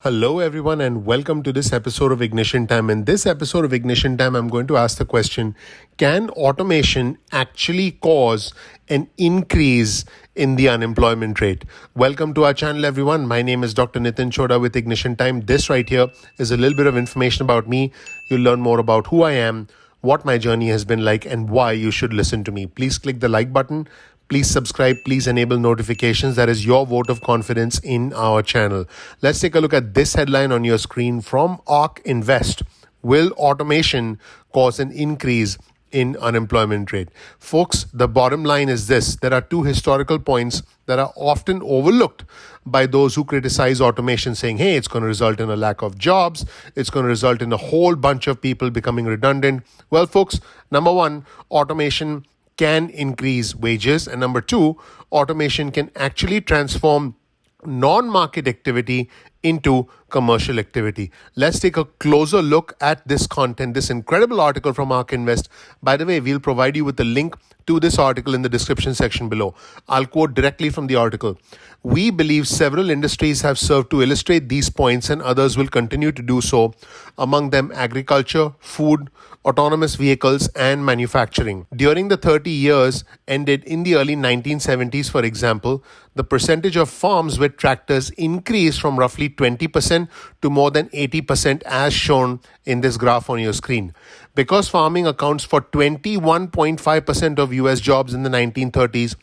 Hello, everyone, and welcome to this episode of Ignition Time. In this episode of Ignition Time, I'm going to ask the question: can automation actually cause an increase in the unemployment rate? Welcome to our channel, everyone. My name is Dr. Nitin Chhoda with Ignition Time. This right here is a little bit of information about me. You'll learn more about who I am, what my journey has been like, and why you should listen to me. Please click the like button. Please subscribe. Please enable notifications. That is your vote of confidence in our channel. Let's take a look at this headline on your screen from ARK Invest. Will automation cause an increase in unemployment rate? Folks, the bottom line is this. There are two historical points that are often overlooked by those who criticize automation, saying, hey, it's going to result in a lack of jobs. It's going to result in a whole bunch of people becoming redundant. Well, folks, number one, automation can increase wages. And number two, automation can actually transform non-market activity into commercial activity. Let's take a closer look at this content, this incredible article from ARK Invest. By the way, we'll provide you with the link to this article in the description section below. I'll quote directly from the article. We believe several industries have served to illustrate these points, and others will continue to do so, among them agriculture, food, autonomous vehicles, and manufacturing. During the 30 years ended in the early 1970s, for example, the percentage of farms with tractors increased from roughly 20% to more than 80%, as shown in this graph on your screen. Because farming accounts for 21.5% of US jobs in the 1930s,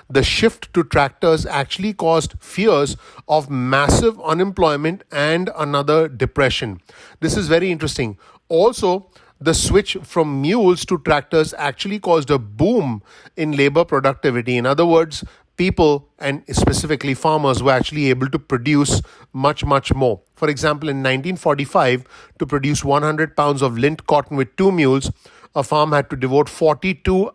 the shift to tractors actually caused fears of massive unemployment and another depression. This is very interesting. Also, the switch from mules to tractors actually caused a boom in labor productivity. In other words, people, and specifically farmers, were actually able to produce much more. For example, in 1945, to produce 100 pounds of lint cotton with two mules, a farm had to devote 42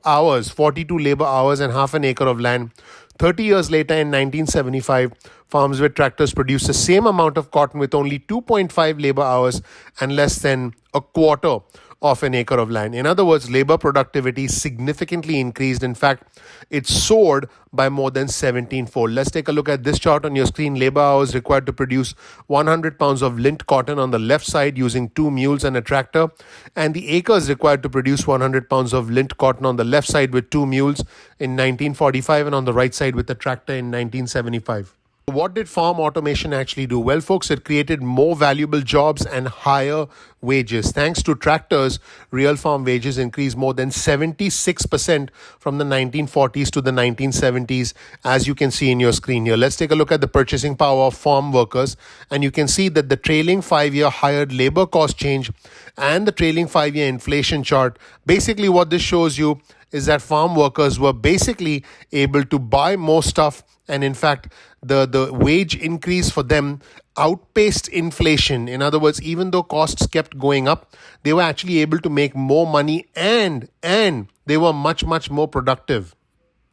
labor hours and half an acre of land. 30 years later, in 1975, farms with tractors produced the same amount of cotton with only 2.5 labor hours and less than a quarter of an acre of land. In other words, labor productivity significantly increased. In fact, it soared by more than 17-fold. Let's take a look at this chart on your screen. Labor hours required to produce 100 pounds of lint cotton on the left side using two mules and a tractor, and the acres required to produce 100 pounds of lint cotton on the left side with two mules in 1945 and on the right side with a tractor in 1975. What did farm automation actually do? Well, folks, it created more valuable jobs and higher wages. Thanks to tractors, real farm wages increased more than 76% from the 1940s to the 1970s, as you can see in your screen here. Let's take a look at the purchasing power of farm workers, and you can see that the trailing 5-year hired labor cost change and the trailing 5-year inflation chart, basically what this shows you is that farm workers were basically able to buy more stuff, and in fact, the wage increase for them outpaced inflation. In other words, even though costs kept going up, they were actually able to make more money and they were much more productive.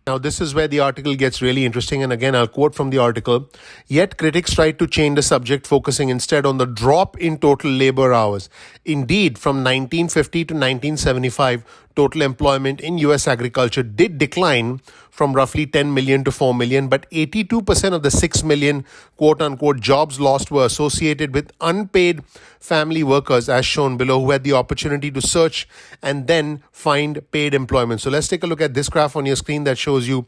Now, this is where the article gets really interesting. And again, I'll quote from the article. Yet critics tried to change the subject, focusing instead on the drop in total labor hours. Indeed, from 1950 to 1975, total employment in US agriculture did decline from roughly 10 million to 4 million, but 82% of the 6 million quote-unquote jobs lost were associated with unpaid family workers, as shown below, who had the opportunity to search and then find paid employment. So let's take a look at this graph on your screen that shows you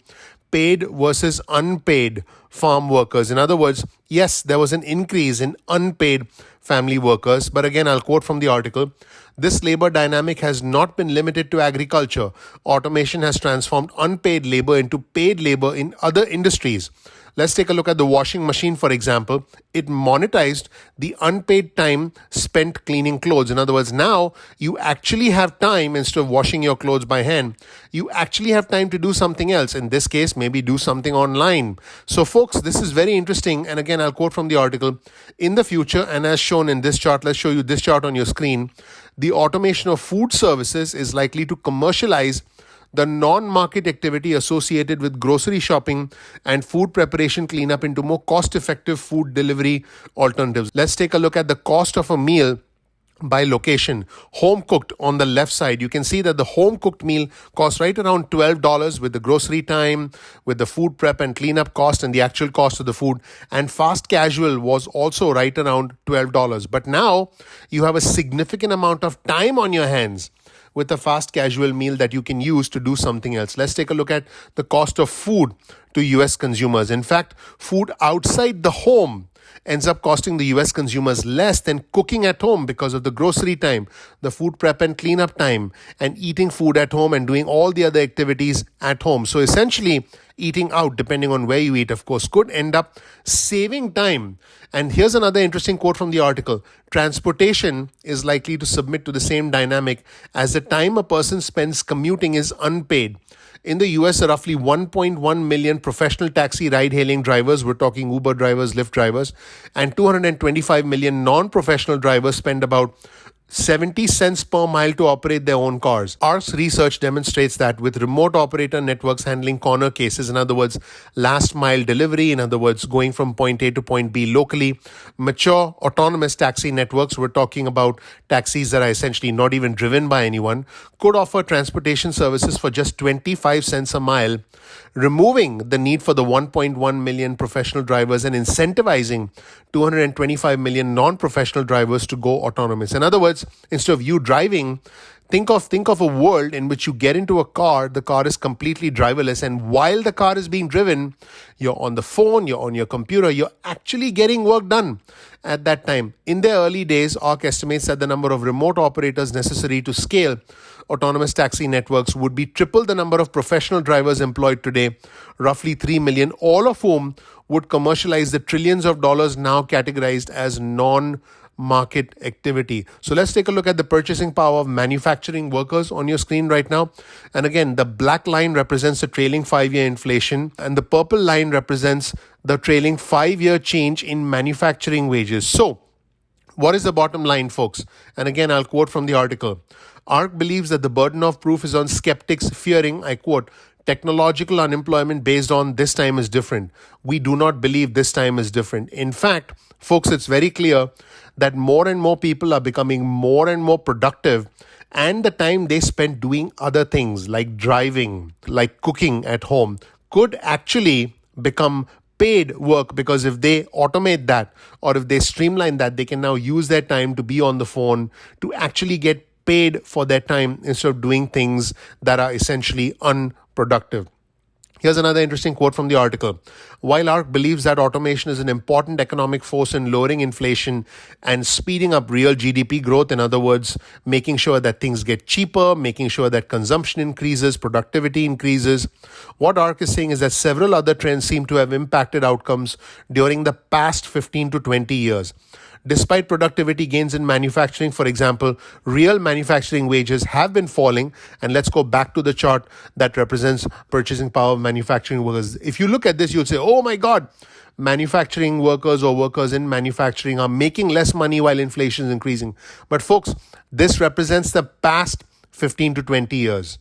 paid versus unpaid farm workers. In other words, yes, there was an increase in unpaid family workers. But again, I'll quote from the article. This labor dynamic has not been limited to agriculture. Automation has transformed unpaid labor into paid labor in other industries. Let's take a look at the washing machine, for example. It monetized the unpaid time spent cleaning clothes. In other words, now you actually have time, instead of washing your clothes by hand, you actually have time to do something else. In this case, maybe do something online. So folks, this is very interesting. And again, I'll quote from the article. In the future, and as shown in this chart, let's show you this chart on your screen, the automation of food services is likely to commercialize the non-market activity associated with grocery shopping and food preparation cleanup into more cost-effective food delivery alternatives. Let's take a look at the cost of a meal by location. Home cooked on the left side, you can see that the home cooked meal costs right around $12 with the grocery time, with the food prep and cleanup cost, and the actual cost of the food. And fast casual was also right around $12. But now you have a significant amount of time on your hands with a fast casual meal that you can use to do something else. Let's take a look at the cost of food to US consumers. In fact, food outside the home ends up costing the US consumers less than cooking at home because of the grocery time, the food prep and cleanup time, and eating food at home and doing all the other activities at home. So essentially, eating out, depending on where you eat, of course, could end up saving time. And here's another interesting quote from the article. Transportation is likely to submit to the same dynamic as the time a person spends commuting is unpaid. In the US, roughly 1.1 million professional taxi ride-hailing drivers, we're talking Uber drivers, Lyft drivers, and 225 million non-professional drivers spend about 70 cents per mile to operate their own cars. ARC's research demonstrates that with remote operator networks handling corner cases, in other words, last mile delivery, in other words, going from point A to point B locally, mature autonomous taxi networks, we're talking about taxis that are essentially not even driven by anyone, could offer transportation services for just 25 cents a mile, removing the need for the 1.1 million professional drivers and incentivizing 225 million non-professional drivers to go autonomous. In other words, instead of you driving, think of a world in which you get into a car, the car is completely driverless, and while the car is being driven, you're on the phone, you're on your computer, you're actually getting work done at that time. In their early days, ARC estimates that the number of remote operators necessary to scale autonomous taxi networks would be triple the number of professional drivers employed today, roughly 3 million, all of whom would commercialize the trillions of dollars now categorized as non-market activity. So let's take a look at the purchasing power of manufacturing workers on your screen right now. And again, the black line represents the trailing 5-year inflation, and the purple line represents the trailing 5-year change in manufacturing wages. So what is the bottom line, folks? And again, I'll quote from the article. ARC believes that the burden of proof is on skeptics fearing, I quote, technological unemployment based on this time is different. We do not believe this time is different. In fact, folks, it's very clear that more and more people are becoming more and more productive, and the time they spend doing other things like driving, like cooking at home, could actually become paid work, because if they automate that or if they streamline that, they can now use their time to be on the phone to actually get paid for their time instead of doing things that are essentially unproductive. Here's another interesting quote from the article. While ARC believes that automation is an important economic force in lowering inflation and speeding up real GDP growth, in other words, making sure that things get cheaper, making sure that consumption increases, productivity increases, what ARC is saying is that several other trends seem to have impacted outcomes during the past 15 to 20 years. Despite productivity gains in manufacturing, for example, real manufacturing wages have been falling. And let's go back to the chart that represents purchasing power of manufacturing workers. If you look at this, you'll say, oh my God, manufacturing workers or workers in manufacturing are making less money while inflation is increasing. But folks, this represents the past 15 to 20 years.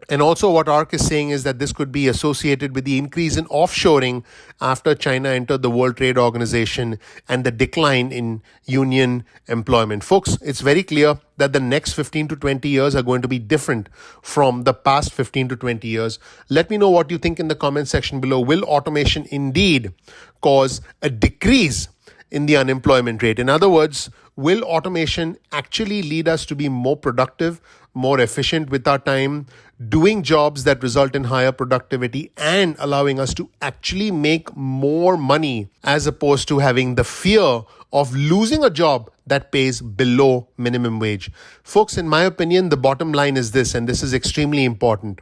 And also what ARC is saying is that this could be associated with the increase in offshoring after China entered the World Trade Organization and the decline in union employment. Folks, it's very clear that the next 15 to 20 years are going to be different from the past 15 to 20 years. Let me know what you think in the comment section below. Will automation indeed cause a decrease in the unemployment rate? In other words, will automation actually lead us to be more productive, more efficient with our time, doing jobs that result in higher productivity and allowing us to actually make more money, as opposed to having the fear of losing a job that pays below minimum wage? Folks, in my opinion, the bottom line is this, and this is extremely important.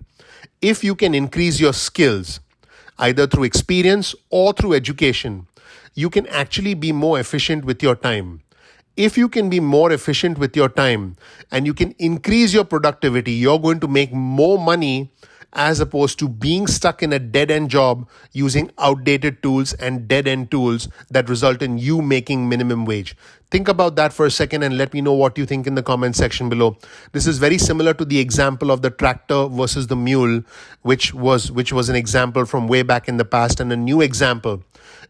If you can increase your skills, either through experience or through education, you can actually be more efficient with your time. If you can be more efficient with your time and you can increase your productivity, you're going to make more money, as opposed to being stuck in a dead-end job using outdated tools and dead-end tools that result in you making minimum wage. Think about that for a second and let me know what you think in the comment section below. This is very similar to the example of the tractor versus the mule, which was an example from way back in the past, and a new example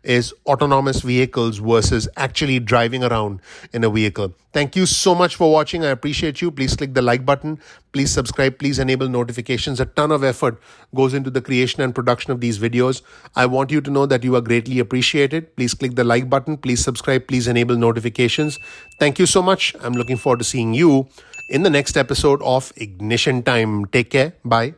is autonomous vehicles versus actually driving around in a vehicle. Thank you so much for watching. I appreciate you. Please click the like button. Please subscribe. Please enable notifications. A ton of effort goes into the creation and production of these videos. I want you to know that you are greatly appreciated. Please click the like button. Please subscribe. Please enable notifications. Thank you so much. I'm looking forward to seeing you in the next episode of Ignition Time. Take care. Bye.